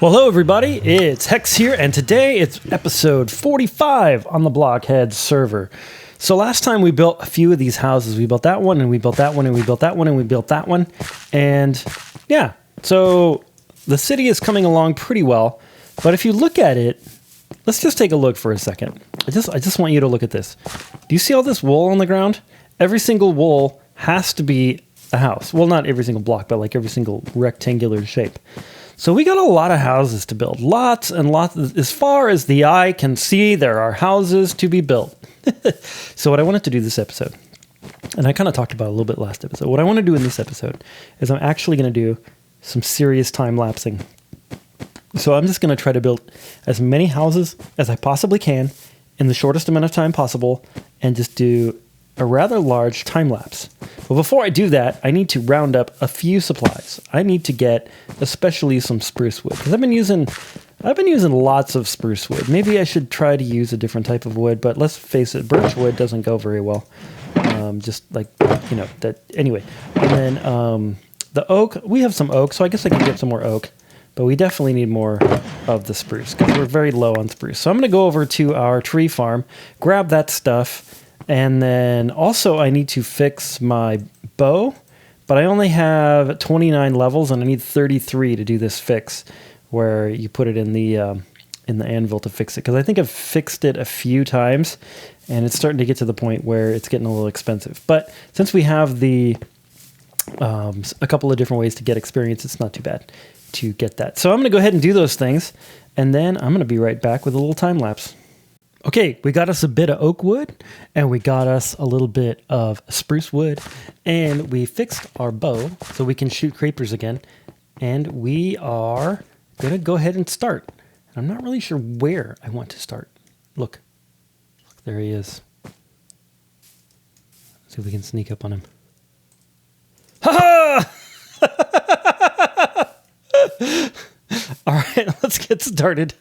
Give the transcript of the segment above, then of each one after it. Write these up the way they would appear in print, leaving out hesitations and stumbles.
Well, hello everybody, it's Hex here, and today it's episode 45 on the BlockHeads server. So last time we built a few of these houses. We built that one, and we built that one, and we built that one, and we built that one. And yeah, so the city is coming along pretty well. But if you look at it, let's just take a look for a second. I just want you to look at this. Do you see all this wool on the ground? Every single wool has to be a house. Well, not every single block, but like every single rectangular shape. So we got a lot of houses to build. Lots and lots. As far as the eye can see, there are houses to be built. So what I wanted to do this episode, and I kind of talked about it a little bit last episode, what I want to do in this episode is I'm actually going to do some serious time-lapsing. So I'm just going to try to build as many houses as I possibly can in the shortest amount of time possible and just do a rather large time lapse. But before I do that, I need to round up a few supplies. I need to get especially some spruce wood, because I've been using lots of spruce wood. Maybe I should try to use a different type of wood, but let's face it, birch wood doesn't go very well. Just like, you know, that anyway. And then the oak, we have some oak, so I guess I can get some more oak. But we definitely need more of the spruce because we're very low on spruce. So I'm going to go over to our tree farm, grab that stuff, and then also I need to fix my bow, but I only have 29 levels and I need 33 to do this fix where you put it in the anvil to fix it. Because I think I've fixed it a few times and it's starting to get to the point where it's getting a little expensive. But since we have a couple of different ways to get experience, it's not too bad to get that. So I'm going to go ahead and do those things, and then I'm going to be right back with a little time lapse. Okay, we got us a bit of oak wood, and we got us a little bit of spruce wood, and we fixed our bow so we can shoot creepers again, and we are going to go ahead and start. I'm not really sure where I want to start. Look, there he is. Let's see if we can sneak up on him. Ha-ha! All right, let's get started.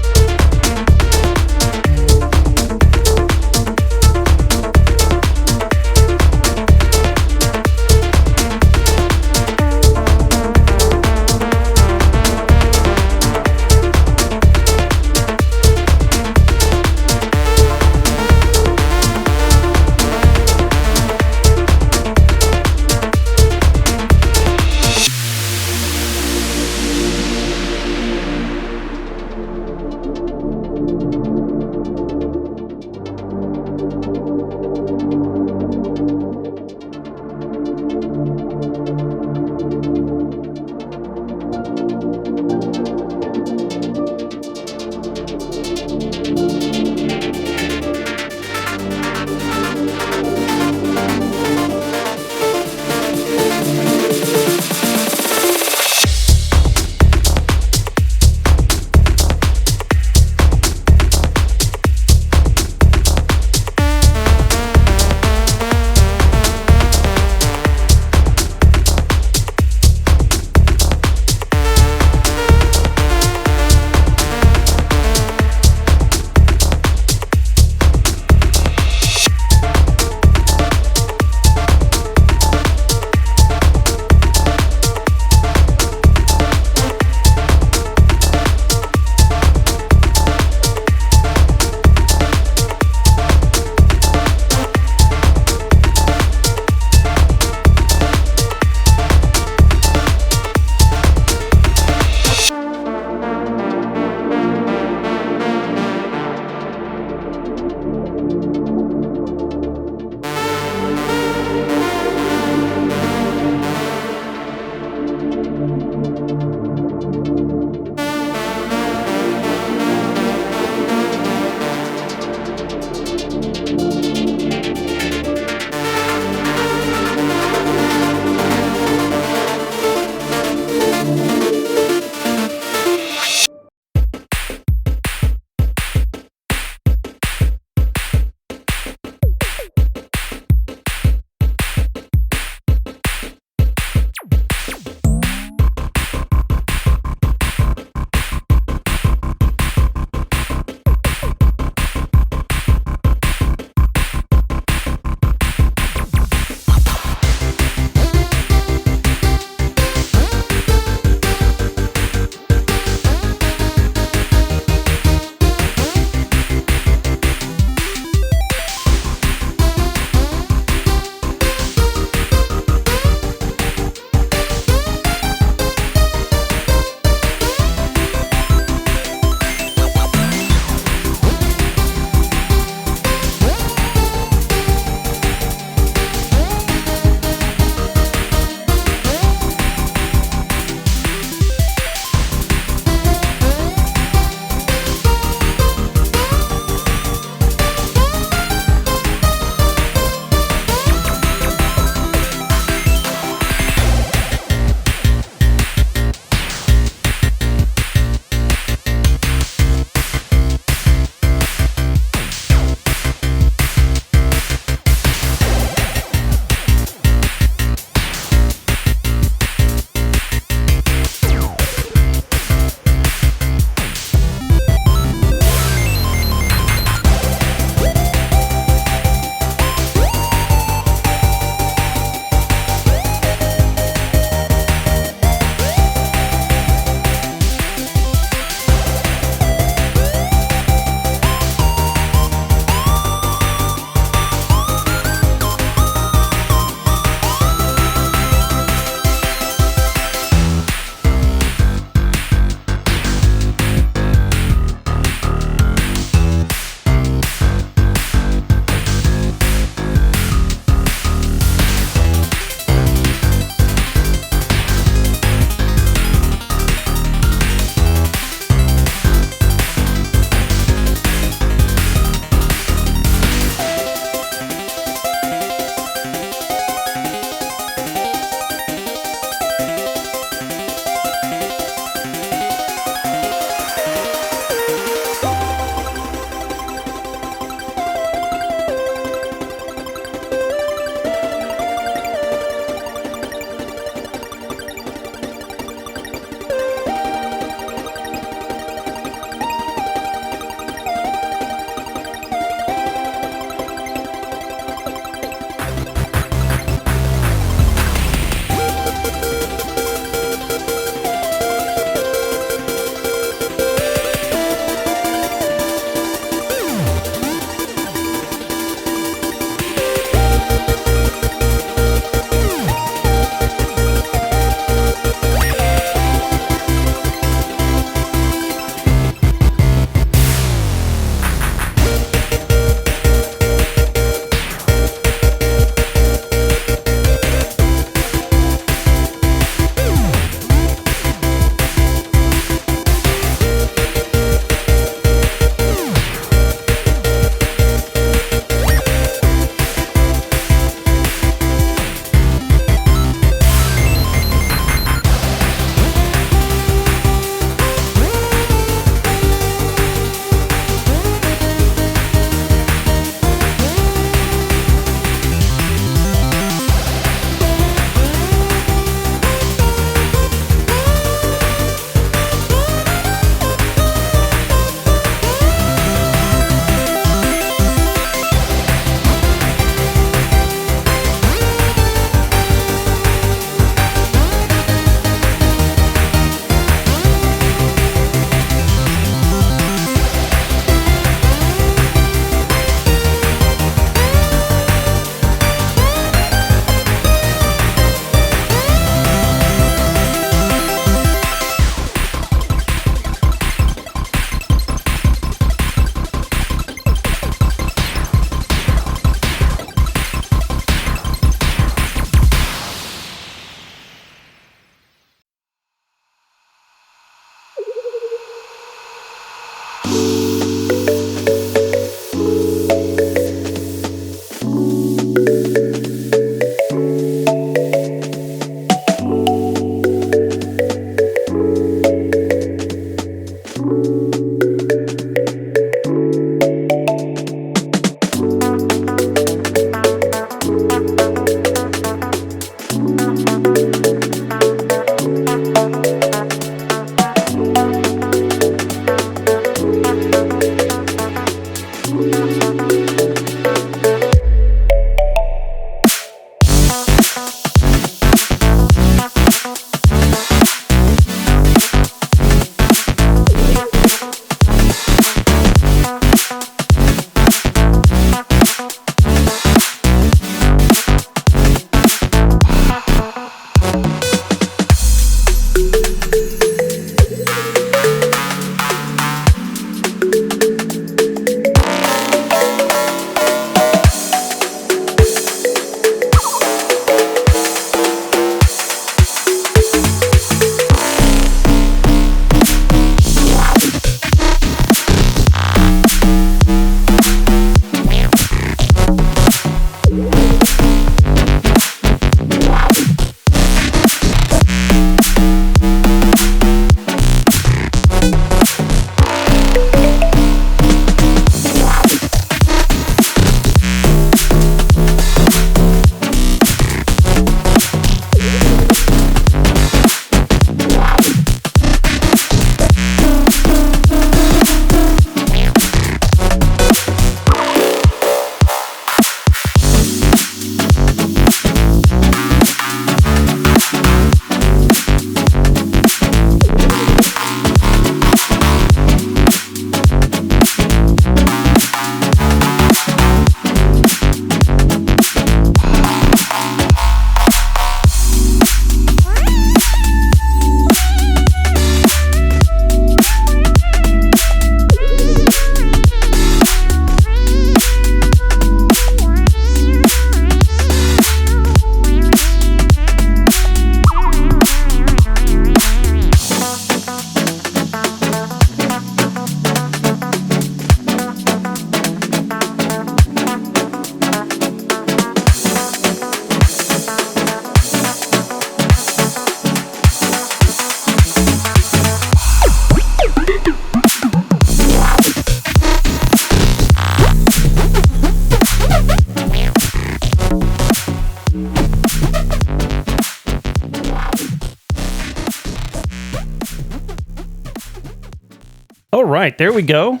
right, there we go.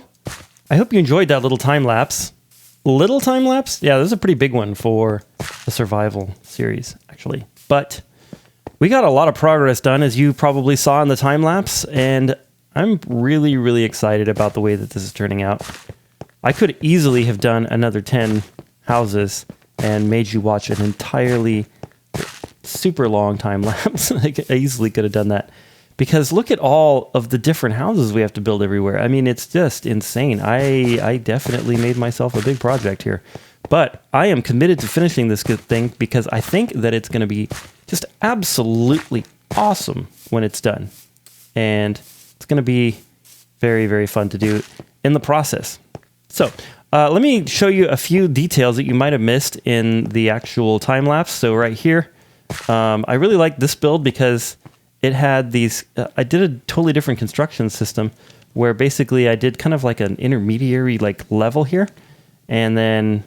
I hope you enjoyed that little time lapse. Little time lapse? Yeah, this is a pretty big one for the survival series, actually. But we got a lot of progress done, as you probably saw in the time lapse, and I'm really, really excited about the way that this is turning out. I could easily have done another 10 houses and made you watch an entirely super long time lapse. I easily could have done that. Because look at all of the different houses we have to build everywhere. I mean, it's just insane. I definitely made myself a big project here. But I am committed to finishing this good thing because I think that it's going to be just absolutely awesome when it's done. And it's going to be very, very fun to do in the process. So let me show you a few details that you might have missed in the actual time lapse. So right here, I really like this build because it had these, I did a totally different construction system where basically I did kind of like an intermediary like level here. And then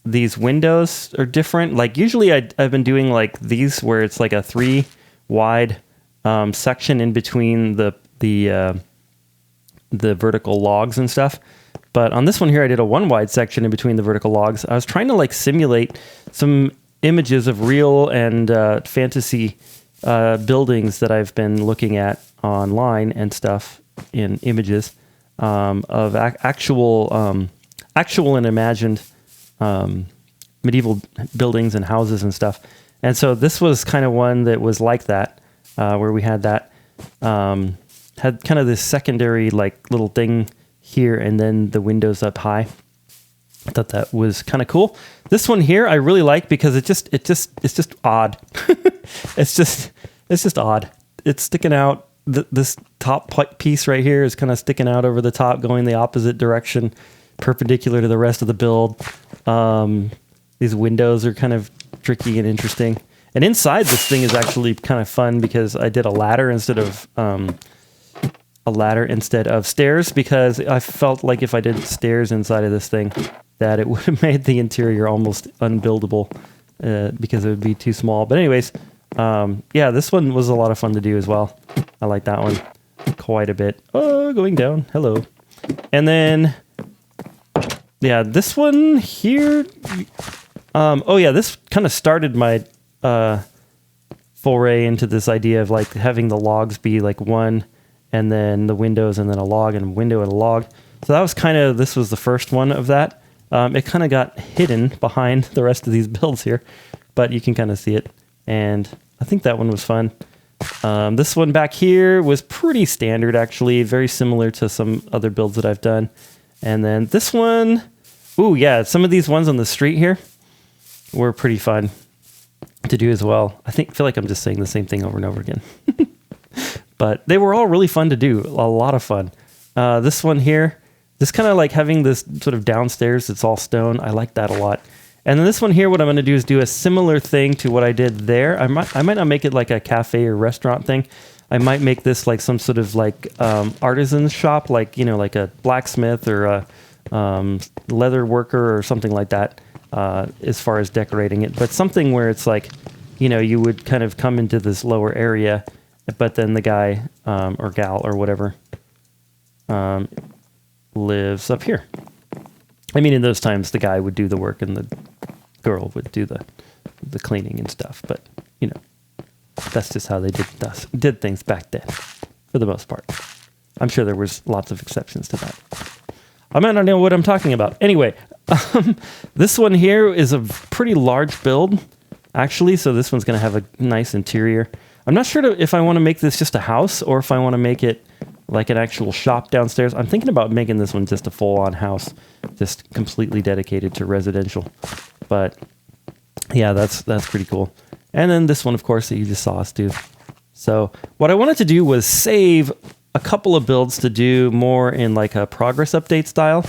these windows are different. Like usually I've been doing like these where it's like a 3 wide section in between the vertical logs and stuff. But on this one here, I did a 1 wide section in between the vertical logs. I was trying to like simulate some images of real and fantasy buildings that I've been looking at online and stuff in images of actual and imagined medieval buildings and houses and stuff. And so this was kind of one that was like that, where we had that, had kind of this secondary like little thing here and then the windows up high. I thought that was kind of cool. This one here I really like because it's just odd. It's just odd. It's sticking out. This top piece right here is kind of sticking out over the top, going the opposite direction, perpendicular to the rest of the build. These windows are kind of tricky and interesting. And inside this thing is actually kind of fun because I did a ladder instead of stairs, because I felt like if I did stairs inside of this thing, that it would have made the interior almost unbuildable because it would be too small. But anyways, yeah, this one was a lot of fun to do as well. I like that one quite a bit. Oh, going down. Hello. And then, yeah, this one here. Oh yeah, this kind of started my foray into this idea of like having the logs be like one, and then the windows, and then a log and a window and a log. So that was this was the first one of that. It kind of got hidden behind the rest of these builds here, but you can kind of see it. And I think that one was fun. This one back here was pretty standard, actually, very similar to some other builds that I've done. And then this one, ooh, yeah, some of these ones on the street here were pretty fun to do as well. I feel like I'm just saying the same thing over and over again. But they were all really fun to do, a lot of fun. This one here, this kind of like having this sort of downstairs, it's all stone. I like that a lot. And then this one here, what I'm going to do is do a similar thing to what I did there. I might not make it like a cafe or restaurant thing. I might make this like some sort of like artisan shop, like, you know, like a blacksmith or a leather worker or something like that, as far as decorating it. But something where it's like, you know, you would kind of come into this lower area, but then the guy or gal or whatever lives up here. I mean, in those times, the guy would do the work and the girl would do the cleaning and stuff. But, you know, that's just how they did things back then, for the most part. I'm sure there was lots of exceptions to that. I might not know what I'm talking about. Anyway, this one here is a pretty large build, actually. So this one's going to have a nice interior. I'm not sure if I want to make this just a house or if I want to make it like an actual shop downstairs. I'm thinking about making this one just a full-on house, just completely dedicated to residential. But yeah, that's pretty cool. And then this one, of course, that you just saw us do. So what I wanted to do was save a couple of builds to do more in like a progress update style.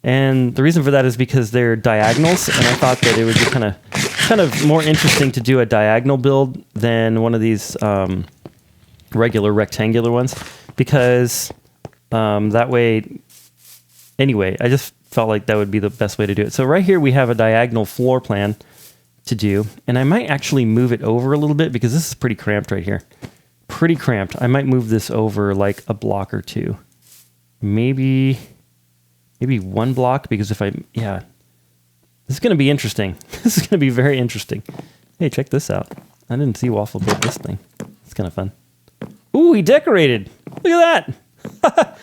And the reason for that is because they're diagonals, and I thought that it would be kind of more interesting to do a diagonal build than one of these regular rectangular ones, because that way, anyway, I just felt like that would be the best way to do it. So right here we have a diagonal floor plan to do, and I might actually move it over a little bit because this is pretty cramped right here. Pretty cramped. I might move this over like a block or two. maybe one block, because this is going to be interesting. This is going to be very interesting. Hey, check this out. I didn't see Waffle build this thing. It's kind of fun. Ooh, he decorated. Look at that.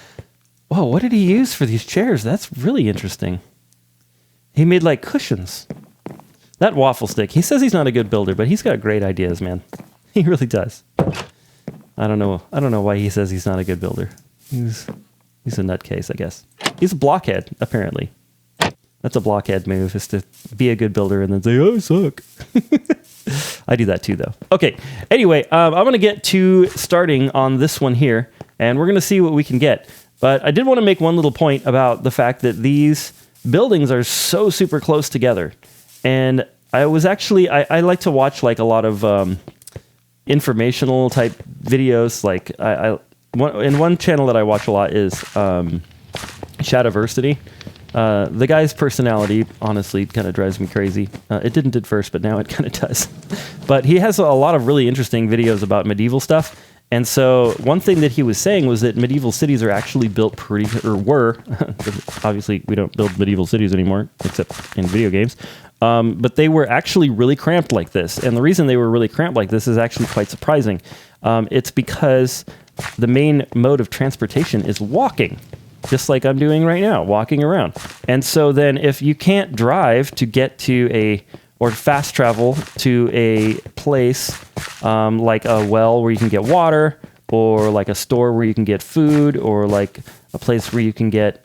Whoa, what did he use for these chairs? That's really interesting. He made like cushions. That Waffle Stick, he says he's not a good builder, but he's got great ideas, man. He really does. I don't know why he says he's not a good builder. He's a nutcase, I guess. He's a blockhead, apparently. That's a blockhead move, is to be a good builder and then say, oh, I suck. I do that too, though. Okay, anyway, I'm going to get to starting on this one here, and we're going to see what we can get. But I did want to make one little point about the fact that these buildings are so super close together. And I was actually, I like to watch like a lot of informational type videos. Like in one channel that I watch a lot is Shadiversity. The guy's personality honestly kind of drives me crazy. It didn't at first, but now it kind of does. But he has a lot of really interesting videos about medieval stuff. And so one thing that he was saying was that medieval cities are actually built were. Obviously, we don't build medieval cities anymore, except in video games. But they were actually really cramped like this. And the reason they were really cramped like this is actually quite surprising. It's because the main mode of transportation is walking, just like I'm doing right now, walking around. And so then if you can't drive to get to or fast travel to a place like a well where you can get water, or like a store where you can get food, or like a place where you can get,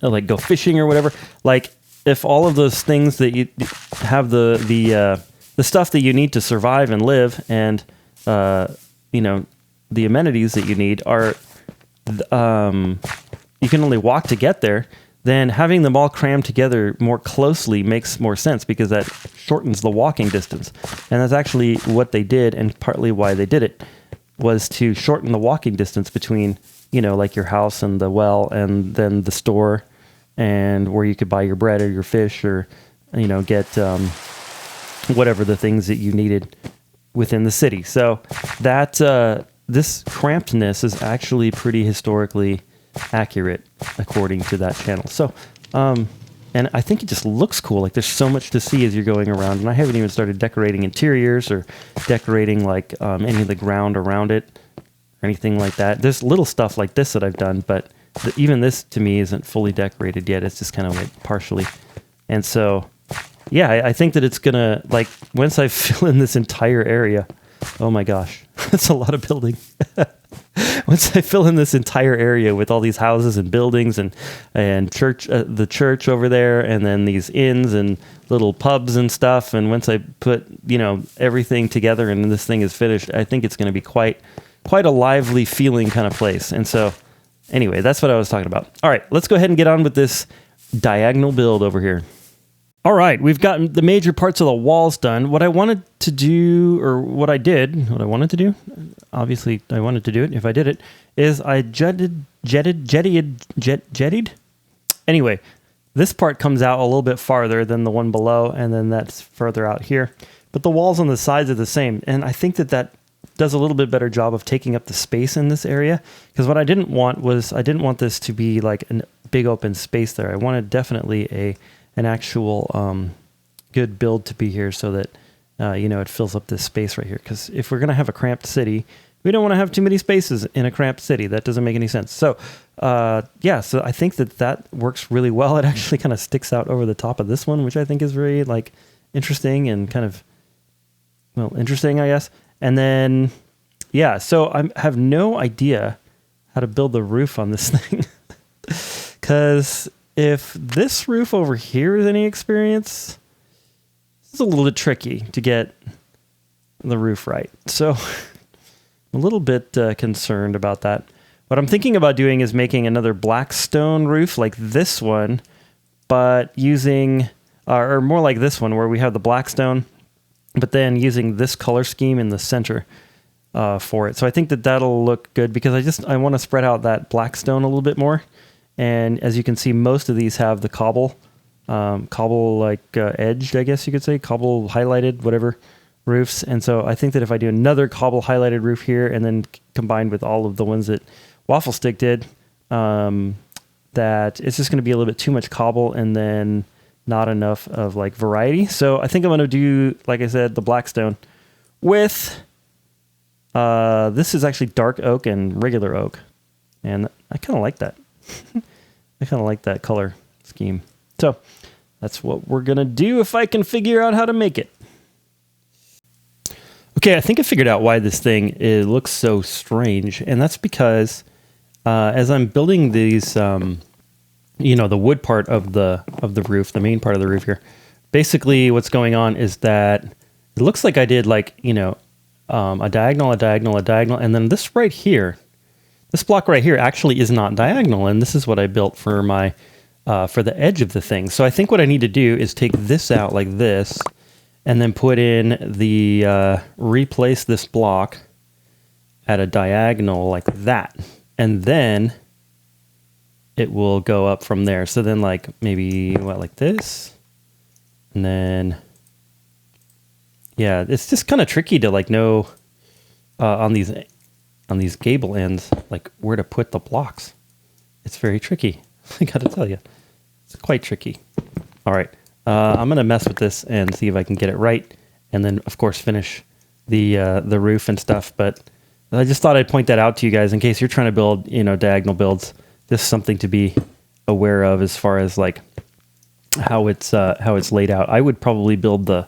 like go fishing or whatever. Like if all of those things that you have the stuff that you need to survive and live, and the amenities that you need are, you can only walk to get there, then having them all crammed together more closely makes more sense, because that shortens the walking distance. And that's actually what they did, and partly why they did it was to shorten the walking distance between, like your house and the well, and then the store, and where you could buy your bread or your fish, or, get whatever the things that you needed within the city. So that this crampedness is actually pretty historically accurate, according to that channel. So, and I think it just looks cool. Like there's so much to see as you're going around, and I haven't even started decorating interiors or decorating like any of the ground around it or anything like that. There's little stuff like this that I've done, but even this to me isn't fully decorated yet. It's just kind of like partially. And so, yeah, I think that it's gonna, like, once I fill in this entire area, oh my gosh, that's a lot of building. Once I fill in this entire area with all these houses and buildings and church, the church over there, and then these inns and little pubs and stuff, and once I put, everything together and this thing is finished, I think it's going to be quite a lively feeling kind of place. And so, anyway, that's what I was talking about. All right, let's go ahead and get on with this diagonal build over here. All right, we've gotten the major parts of the walls done. What I wanted to do, or what I wanted to do, obviously I wanted to do it if I did it, is I jettied. Anyway, this part comes out a little bit farther than the one below, and then that's further out here. But the walls on the sides are the same, and I think that does a little bit better job of taking up the space in this area, because what I didn't want this to be like a big open space there. I wanted definitely an actual good build to be here, so that it fills up this space right here. Because if we're going to have a cramped city, we don't want to have too many spaces in a cramped city. That doesn't make any sense. So so I think that works really well. It actually kind of sticks out over the top of this one, which I think is very interesting and kind of, interesting, I guess. And then so I have no idea how to build the roof on this thing, because if this roof over here is any experience, it's a little bit tricky to get the roof right. So I'm a little bit concerned about that. What I'm thinking about doing is making another black stone roof like this one, but using, or more like this one, where we have the black stone, but then using this color scheme in the center for it. So I think that'll look good, because I want to spread out that black stone a little bit more. And as you can see, most of these have the cobble edged, I guess you could say, cobble highlighted, whatever, roofs. And so I think that if I do another cobble highlighted roof here and then combined with all of the ones that Waffle Stick did, that it's just going to be a little bit too much cobble and then not enough of like variety. So I think I'm going to do, like I said, the Blackstone with, this is actually dark oak and regular oak. And I kind of like that. I kind of like that color scheme. So that's what we're going to do if I can figure out how to make it. Okay, I think I figured out why this thing looks so strange. And that's because as I'm building these, you know, the wood part of the roof, the main part of the roof here, basically what's going on is that it looks like I did like, you know, a diagonal, and then this right here, this block right here actually is not diagonal, and this is what I built for my for the edge of the thing. So I think what I need to do is take this out like this, and then put in the replace this block at a diagonal like that, and then it will go up from there. So then like maybe what, like this, and then yeah, it's just kind of tricky to like know on these gable ends like where to put the blocks. It's very tricky. I gotta tell you, it's quite tricky. All right, I'm gonna mess with this and see if I can get it right, and then of course finish the roof and stuff. But I just thought I'd point that out to you guys in case you're trying to build, you know, diagonal builds. Just something to be aware of as far as like how it's laid out. I would probably build the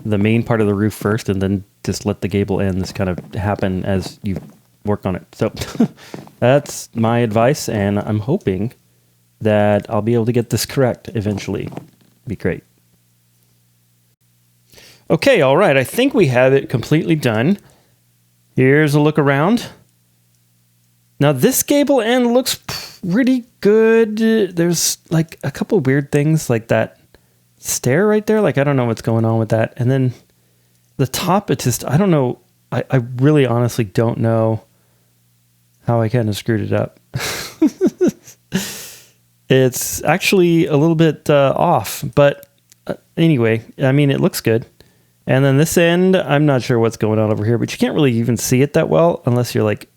main part of the roof first, and then just let the gable ends kind of happen as you work on it. So that's my advice, and I'm hoping that I'll be able to get this correct eventually. Be great. Okay, all right. I think we have it completely done. Here's a look around. Now this gable end looks pretty good. There's like a couple weird things like that stair right there. Like I don't know what's going on with that. And then the top, it's just, I don't know. I really honestly don't know how I kind of screwed it up. It's actually a little bit off, but anyway, I mean, it looks good. And then this end, I'm not sure what's going on over here, but you can't really even see it that well unless you're like,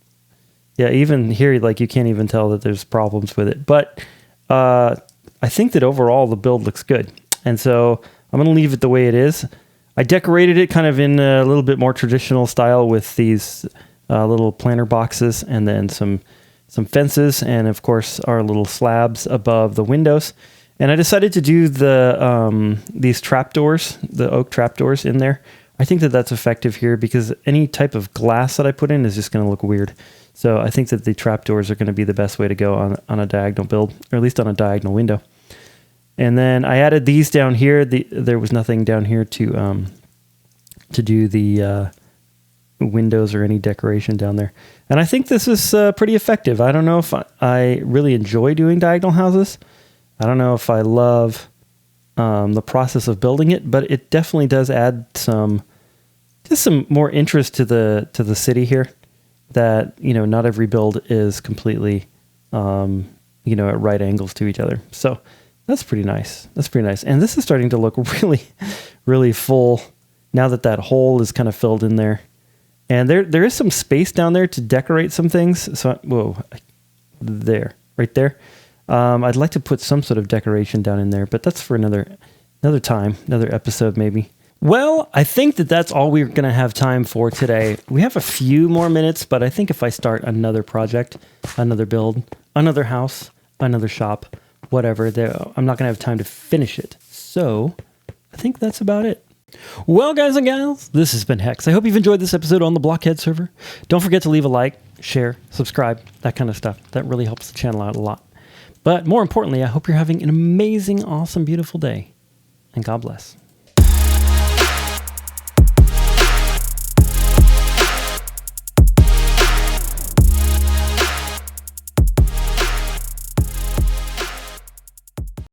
yeah, even here, like you can't even tell that there's problems with it. But I think that overall the build looks good. And so I'm going to leave it the way it is. I decorated it kind of in a little bit more traditional style with these little planter boxes and then some fences and of course our little slabs above the windows. And I decided to do these trapdoors, the oak trapdoors in there. I think that that's effective here because any type of glass that I put in is just going to look weird. So I think that the trapdoors are going to be the best way to go on a diagonal build, or at least on a diagonal window. And then I added these down here. There was nothing down here to do the windows or any decoration down there. And I think this is pretty effective. I don't know if I really enjoy doing diagonal houses. I don't know if I love the process of building it, but it definitely does add some more interest to the city here. That, you know, not every build is completely, you know, at right angles to each other. So that's pretty nice. That's pretty nice. And this is starting to look really, really full now that that hole is kind of filled in there. And there is some space down there to decorate some things. So, whoa, there, right there. I'd like to put some sort of decoration down in there, but that's for another time, another episode maybe. Well, I think that that's all we're going to have time for today. We have a few more minutes, but I think if I start another project, another build, another house, another shop, whatever, I'm not going to have time to finish it. So I think that's about it. Well, guys and gals, this has been Hex. I hope you've enjoyed this episode on the BlockHeads server. Don't forget to leave a like, share, subscribe, that kind of stuff. That really helps the channel out a lot. But more importantly, I hope you're having an amazing, awesome, beautiful day. And God bless.